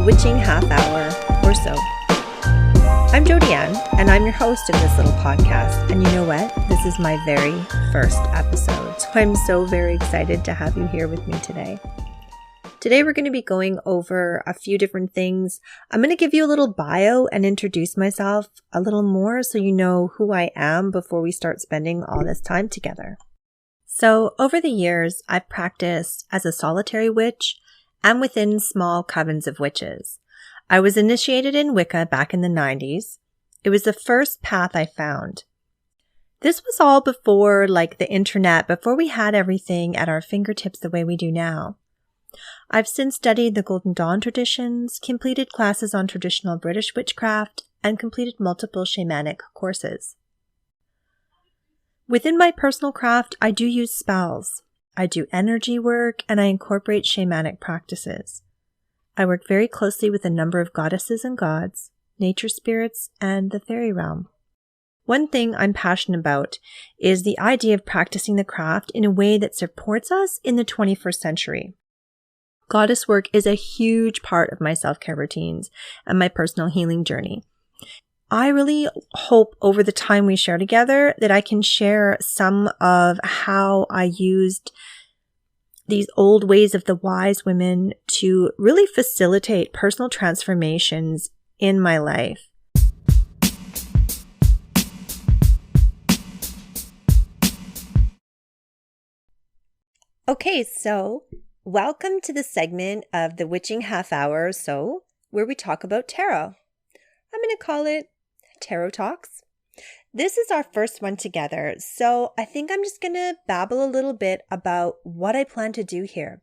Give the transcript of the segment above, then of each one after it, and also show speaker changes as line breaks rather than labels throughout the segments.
witching half hour or so. I'm Jody Ann, and I'm your host of this little podcast. And you know what? This is my very first episode, so I'm so very excited to have you here with me today. Today we're going to be going over a few different things. I'm going to give you a little bio and introduce myself a little more so you know who I am before we start spending all this time together. So over the years, I've practiced as a solitary witch and within small covens of witches. I was initiated in Wicca back in the 90s. It was the first path I found. This was all before the internet, before we had everything at our fingertips the way we do now. I've since studied the Golden Dawn traditions, completed classes on traditional British witchcraft, and completed multiple shamanic courses. Within my personal craft, I do use spells. I do energy work, and I incorporate shamanic practices. I work very closely with a number of goddesses and gods, nature spirits, and the fairy realm. One thing I'm passionate about is the idea of practicing the craft in a way that supports us in the 21st century. Goddess work is a huge part of my self-care routines and my personal healing journey. I really hope over the time we share together that I can share some of how I used these old ways of the wise women to really facilitate personal transformations in my life. Okay, so welcome to the segment of the Witching Half Hour or so, where we talk about tarot. I'm going to call it Tarot Talks. This is our first one together, so I think I'm just going to babble a little bit about what I plan to do here.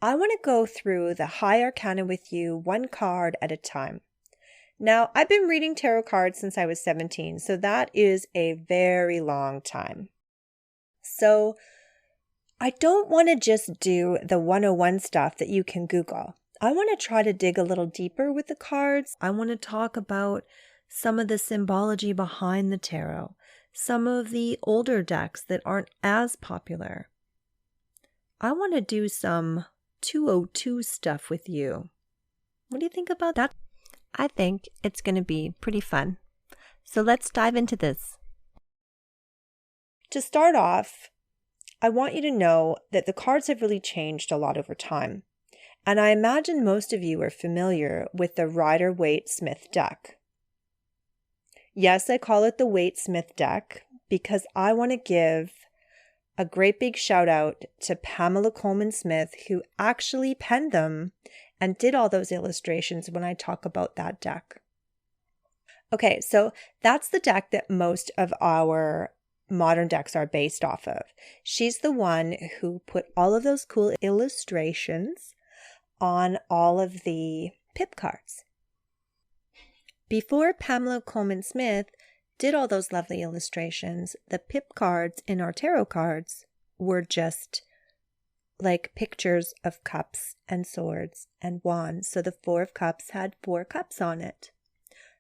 I want to go through the High Arcana with you one card at a time. Now, I've been reading tarot cards since I was 17, so that is a very long time. So I don't want to just do the 101 stuff that you can Google. I want to try to dig a little deeper with the cards. I want to talk about some of the symbology behind the tarot, some of the older decks that aren't as popular. I want to do some 202 stuff with you. What do you think about that? I think it's going to be pretty fun. So let's dive into this. To start off, I want you to know that the cards have really changed a lot over time. And I imagine most of you are familiar with the Rider-Waite-Smith deck. Yes, I call it the Waite-Smith deck because I want to give a great big shout out to Pamela Colman Smith, who actually penned them and did all those illustrations when I talk about that deck. Okay, so that's the deck that most of our modern decks are based off of. She's the one who put all of those cool illustrations on all of the pip cards. Before Pamela Colman Smith did all those lovely illustrations, the pip cards in our tarot cards were just like pictures of cups and swords and wands. So the 4 of cups had 4 cups on it,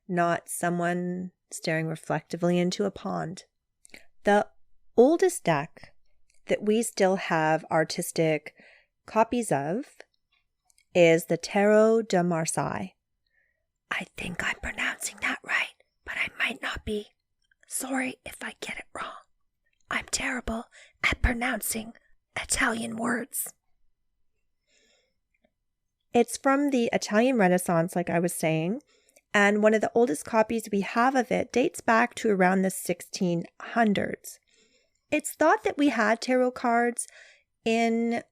not someone staring reflectively into a pond. The oldest deck that we still have artistic copies of is the Tarot de Marseille. I think I'm pronouncing that right, but I might not be. Sorry if I get it wrong. I'm terrible at pronouncing Italian words. It's from the Italian Renaissance, like I was saying, and one of the oldest copies we have of it dates back to around the 1600s. It's thought that we had tarot cards in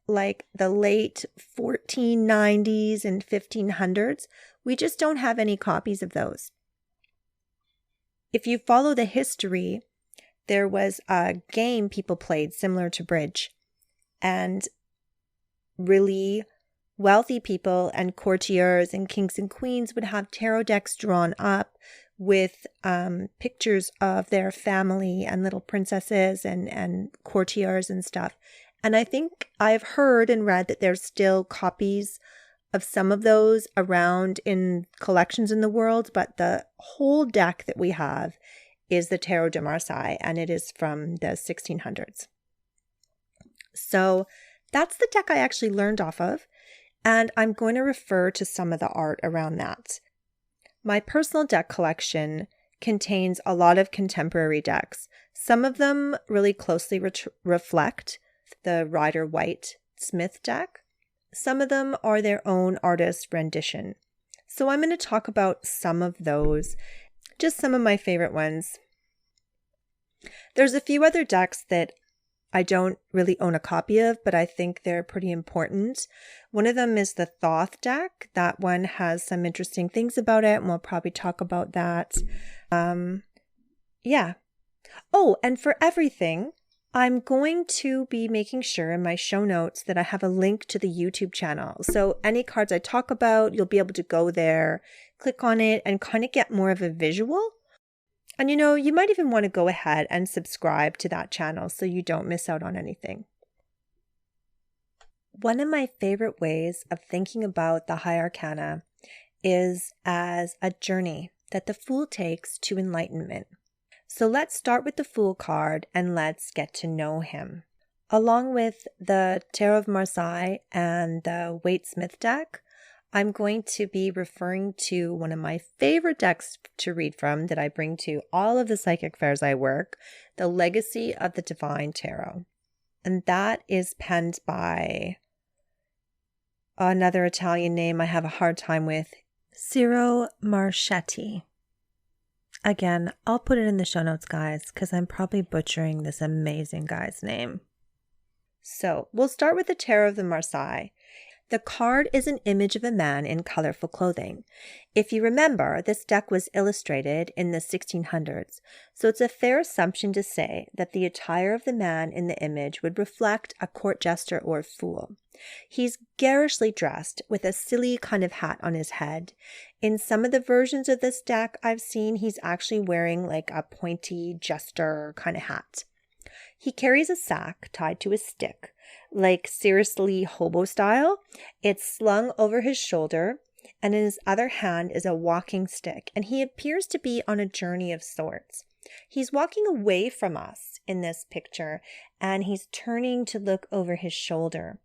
the late 1490s and 1500s. We just don't have any copies of those. If you follow the history, there was a game people played similar to bridge, and really wealthy people and courtiers and kings and queens would have tarot decks drawn up with pictures of their family and little princesses and courtiers and stuff. And I think I've heard and read that there's still copies of some of those around in collections in the world, but the whole deck that we have is the Tarot de Marseille, and it is from the 1600s. So that's the deck I actually learned off of. and I'm going to refer to some of the art around that. My personal deck collection contains a lot of contemporary decks. Some of them really closely reflect the Rider-Waite Smith deck. Some of them are their own artist rendition. So I'm going to talk about some of those, just some of my favorite ones. There's a few other decks that I don't really own a copy of, but I think they're pretty important. One of them is the Thoth deck. That one has some interesting things about it, and we'll probably talk about that. Yeah. Oh, and for everything, I'm going to be making sure in my show notes that I have a link to the YouTube channel. So any cards I talk about, you'll be able to go there, click on it, and kind of get more of a visual. And you might even want to go ahead and subscribe to that channel so you don't miss out on anything. One of my favorite ways of thinking about the High Arcana is as a journey that the Fool takes to enlightenment. So let's start with the Fool card and let's get to know him. Along with the Tarot of Marseille and the Waite-Smith deck, I'm going to be referring to one of my favorite decks to read from that I bring to all of the psychic fairs I work, the Legacy of the Divine Tarot. And that is penned by another Italian name I have a hard time with, Ciro Marchetti. Again, I'll put it in the show notes, guys, because I'm probably butchering this amazing guy's name. So we'll start with the Tarot of the Marseille. The card is an image of a man in colorful clothing. If you remember, this deck was illustrated in the 1600s, so it's a fair assumption to say that the attire of the man in the image would reflect a court jester or fool. He's garishly dressed with a silly kind of hat on his head. In some of the versions of this deck I've seen, he's actually wearing like a pointy jester kind of hat. He carries a sack tied to a stick, like seriously hobo style. It's slung over his shoulder, and in his other hand is a walking stick, and he appears to be on a journey of sorts. He's walking away from us in this picture, and he's turning to look over his shoulder.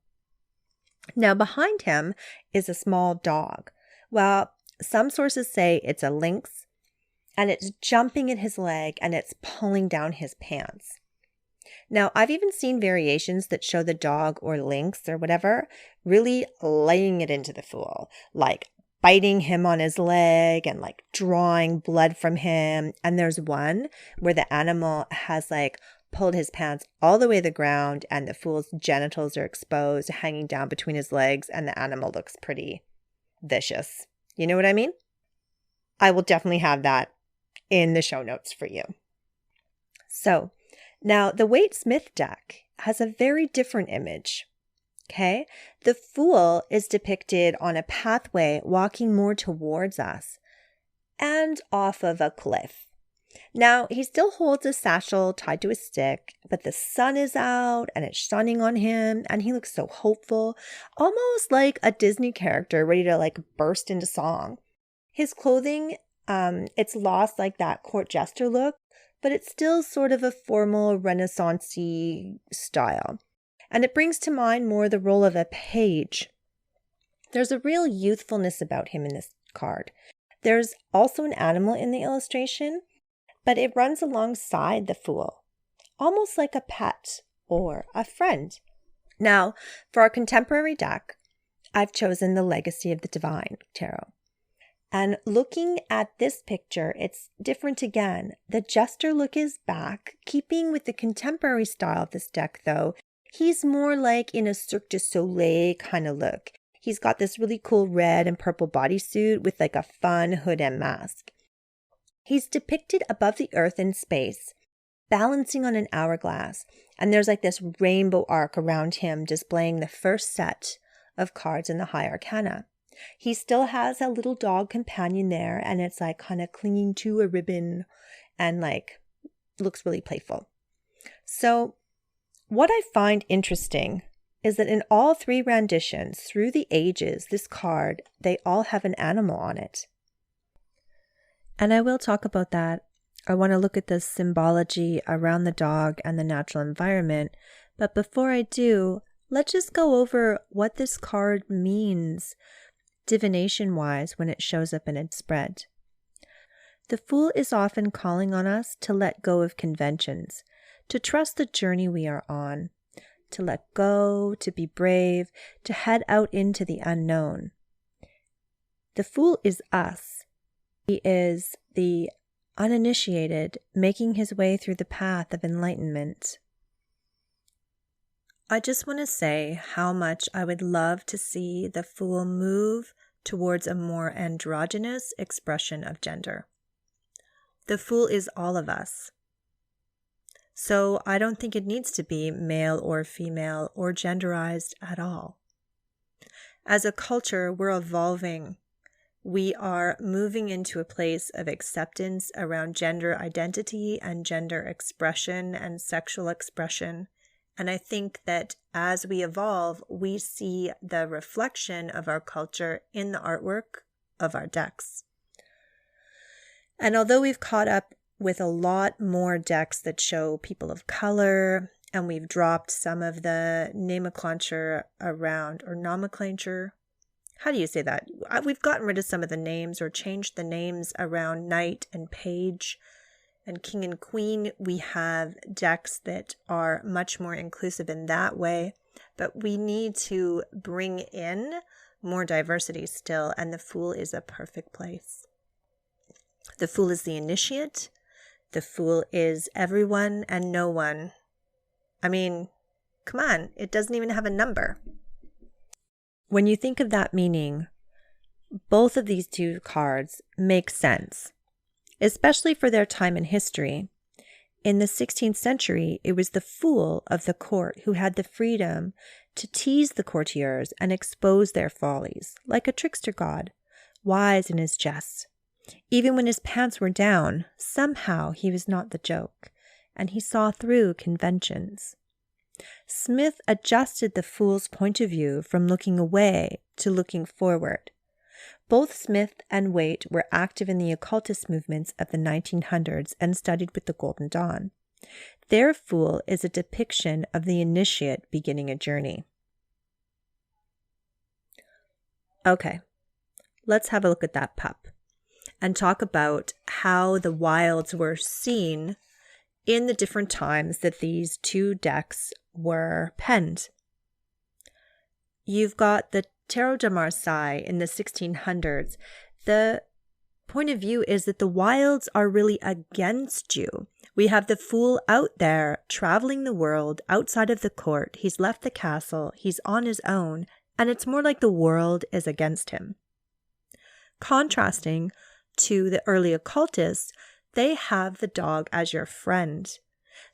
Now behind him is a small dog. Well, some sources say it's a lynx, and it's jumping at his leg and it's pulling down his pants. Now, I've even seen variations that show the dog or lynx or whatever really laying it into the Fool, like biting him on his leg and like drawing blood from him. And there's one where the animal has like pulled his pants all the way to the ground and the Fool's genitals are exposed, hanging down between his legs, and the animal looks pretty vicious. You know what I mean? I will definitely have that in the show notes for you. So, now, the Waite-Smith deck has a very different image, okay? The Fool is depicted on a pathway walking more towards us and off of a cliff. Now, he still holds a satchel tied to a stick, but the sun is out and it's shining on him and he looks so hopeful, almost like a Disney character ready to like burst into song. His clothing, it's lost like that court jester look, but it's still sort of a formal Renaissance-y style. And it brings to mind more the role of a page. There's a real youthfulness about him in this card. There's also an animal in the illustration, but it runs alongside the Fool, almost like a pet or a friend. Now, for our contemporary deck, I've chosen the Legacy of the Divine Tarot. And looking at this picture, it's different again. The jester look is back. Keeping with the contemporary style of this deck, though, he's more like in a Cirque du Soleil kind of look. He's got this really cool red and purple bodysuit with like a fun hood and mask. He's depicted above the earth in space, balancing on an hourglass. And there's like this rainbow arc around him displaying the first set of cards in the High Arcana. He still has a little dog companion there, and it's like kind of clinging to a ribbon and like looks really playful. So what I find interesting is that in all three renditions through the ages, this card, they all have an animal on it. And I will talk about that. I want to look at the symbology around the dog and the natural environment. But before I do, let's just go over what this card means divination-wise when it shows up in a spread. The Fool is often calling on us to let go of conventions, to trust the journey we are on, to let go, to be brave, to head out into the unknown. The Fool is us. He is the uninitiated making his way through the path of enlightenment. I just want to say how much I would love to see the Fool move towards a more androgynous expression of gender. The Fool is all of us. So I don't think it needs to be male or female or genderized at all. As a culture, we're evolving. We are moving into a place of acceptance around gender identity and gender expression and sexual expression. And I think that as we evolve, we see the reflection of our culture in the artwork of our decks. And although we've caught up with a lot more decks that show people of color, and we've dropped some of the nomenclature around, or nomenclature, how do you say that? We've gotten rid of some of the names or changed the names around knight and page and king and queen. We have decks that are much more inclusive in that way, but we need to bring in more diversity still, and the Fool is a perfect place. The Fool is the initiate. The Fool is everyone and no one. I mean, come on, it doesn't even have a number. When you think of that meaning, both of these two cards make sense, especially for their time in history. In the 16th century, it was the fool of the court who had the freedom to tease the courtiers and expose their follies, like a trickster god, wise in his jests. Even when his pants were down, somehow he was not the joke, and he saw through conventions. Smith adjusted the fool's point of view from looking away to looking forward. Both Smith and Waite were active in the occultist movements of the 1900s and studied with the Golden Dawn. Their Fool is a depiction of the initiate beginning a journey. Okay, let's have a look at that pup and talk about how the wilds were seen in the different times that these two decks were penned. You've got the Tarot de Marseille in the 1600s. The point of view is that the wilds are really against you. We have the Fool out there traveling the world outside of the court. He's left the castle. He's on his own. And it's more like the world is against him. Contrasting to the early occultists, they have the dog as your friend.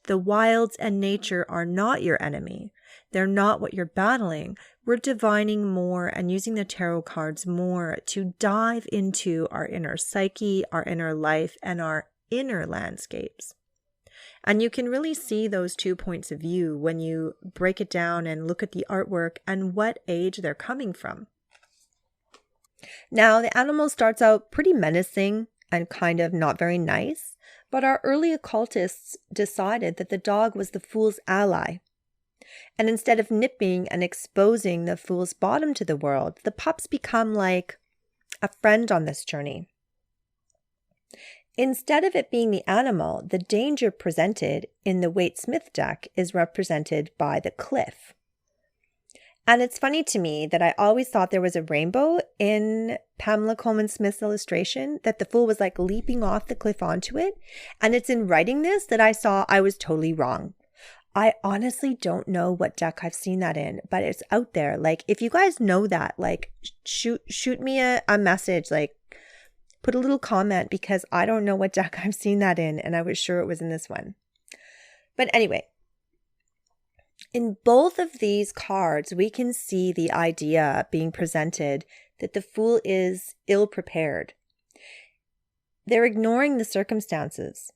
The wilds and nature are not your enemy. They're not what you're battling. We're divining more and using the tarot cards more to dive into our inner psyche, our inner life, and our inner landscapes. And you can really see those two points of view when you break it down and look at the artwork and what age they're coming from. Now, the animal starts out pretty menacing and kind of not very nice, but our early occultists decided that the dog was the Fool's ally. And instead of nipping and exposing the Fool's bottom to the world, the pups become like a friend on this journey. Instead of it being the animal, the danger presented in the Waite-Smith deck is represented by the cliff. And it's funny to me that I always thought there was a rainbow in Pamela Coleman Smith's illustration, that the Fool was like leaping off the cliff onto it. And it's in writing this that I saw I was totally wrong. I honestly don't know what deck I've seen that in, but it's out there. Like, if you guys know that, like, shoot me a message, like, put a little comment, because I don't know what deck I've seen that in, and I was sure it was in this one. But anyway, in both of these cards, we can see the idea being presented that the Fool is ill-prepared. They're ignoring the circumstances.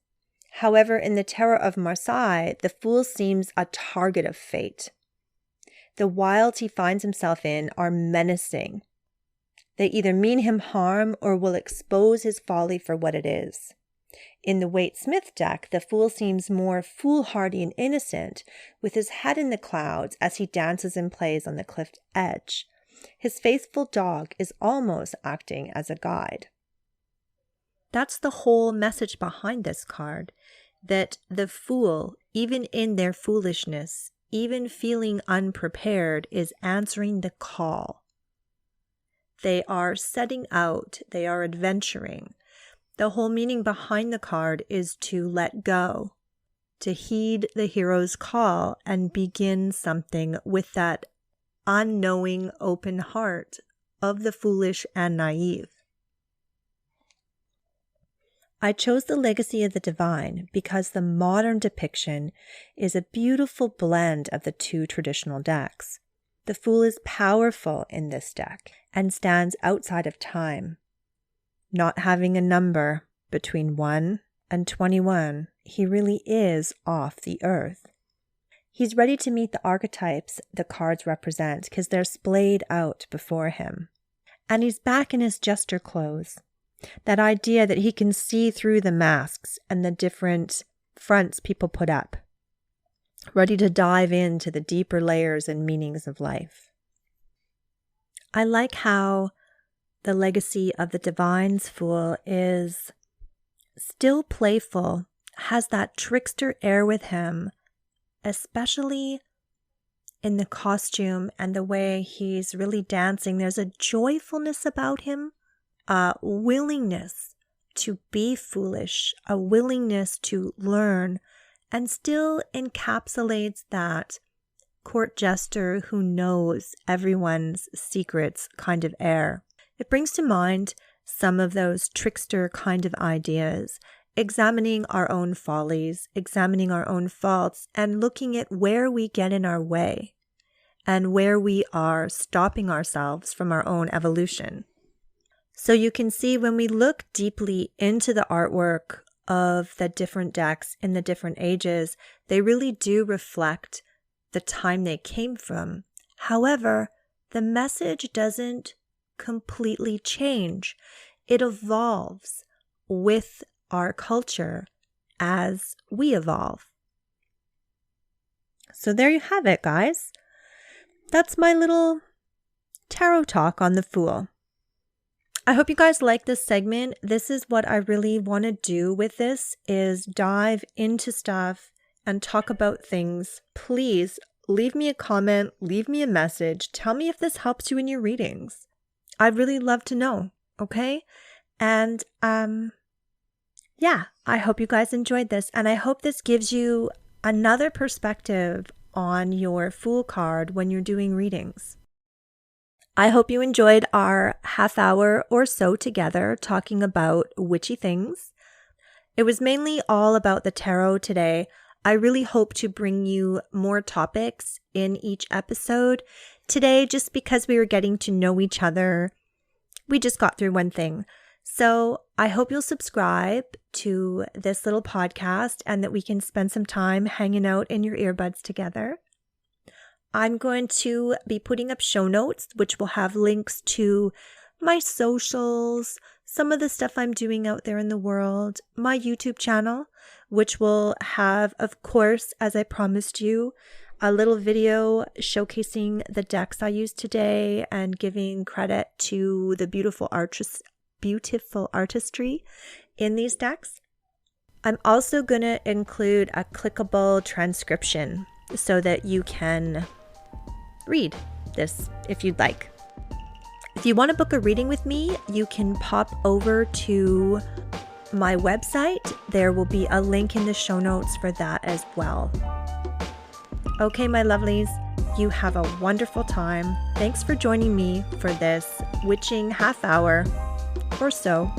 However, in the Tarot of Marseille, the Fool seems a target of fate. The wilds he finds himself in are menacing. They either mean him harm or will expose his folly for what it is. In the Waite-Smith deck, the Fool seems more foolhardy and innocent, with his head in the clouds as he dances and plays on the cliff edge. His faithful dog is almost acting as a guide. That's the whole message behind this card, that the Fool, even in their foolishness, even feeling unprepared, is answering the call. They are setting out, they are adventuring. The whole meaning behind the card is to let go, to heed the hero's call and begin something with that unknowing, open heart of the foolish and naive. I chose the Legacy of the Divine because the modern depiction is a beautiful blend of the two traditional decks. The Fool is powerful in this deck and stands outside of time. Not having a number between 1 and 21, he really is off the earth. He's ready to meet the archetypes the cards represent because they're splayed out before him. And he's back in his jester clothes. That idea that he can see through the masks and the different fronts people put up. Ready to dive into the deeper layers and meanings of life. I like how the Legacy of the Divine's Fool is still playful, has that trickster air with him, especially in the costume and the way he's really dancing. There's a joyfulness about him, a willingness to be foolish, a willingness to learn, and still encapsulates that court jester who knows everyone's secrets kind of air. It brings to mind some of those trickster kind of ideas, examining our own follies, examining our own faults, and looking at where we get in our way and where we are stopping ourselves from our own evolution. So you can see when we look deeply into the artwork of the different decks in the different ages, they really do reflect the time they came from. However, the message doesn't completely change. It evolves with our culture as we evolve. So there you have it, guys. That's my little tarot talk on the Fool. I hope you guys like this segment. This is what I really want to do with this, is dive into stuff and talk about things. Please leave me a comment, leave me a message. Tell me if this helps you in your readings. I'd really love to know, okay? And yeah, I hope you guys enjoyed this, and I hope this gives you another perspective on your Fool card when you're doing readings. I hope you enjoyed our half hour or so together talking about witchy things. It was mainly all about the tarot today. I really hope to bring you more topics in each episode. Today, just because we were getting to know each other, we just got through one thing. So I hope you'll subscribe to this little podcast and that we can spend some time hanging out in your earbuds together. I'm going to be putting up show notes, which will have links to my socials, some of the stuff I'm doing out there in the world, my YouTube channel, which will have, of course, as I promised you, a little video showcasing the decks I used today and giving credit to the beautiful artistry in these decks. I'm also going to include a clickable transcription so that you can read this if you'd like. If you want to book a reading with me, you can pop over to my website. There will be a link in the show notes for that as well. Okay, my lovelies, you have a wonderful time. Thanks for joining me for this witching half hour or so.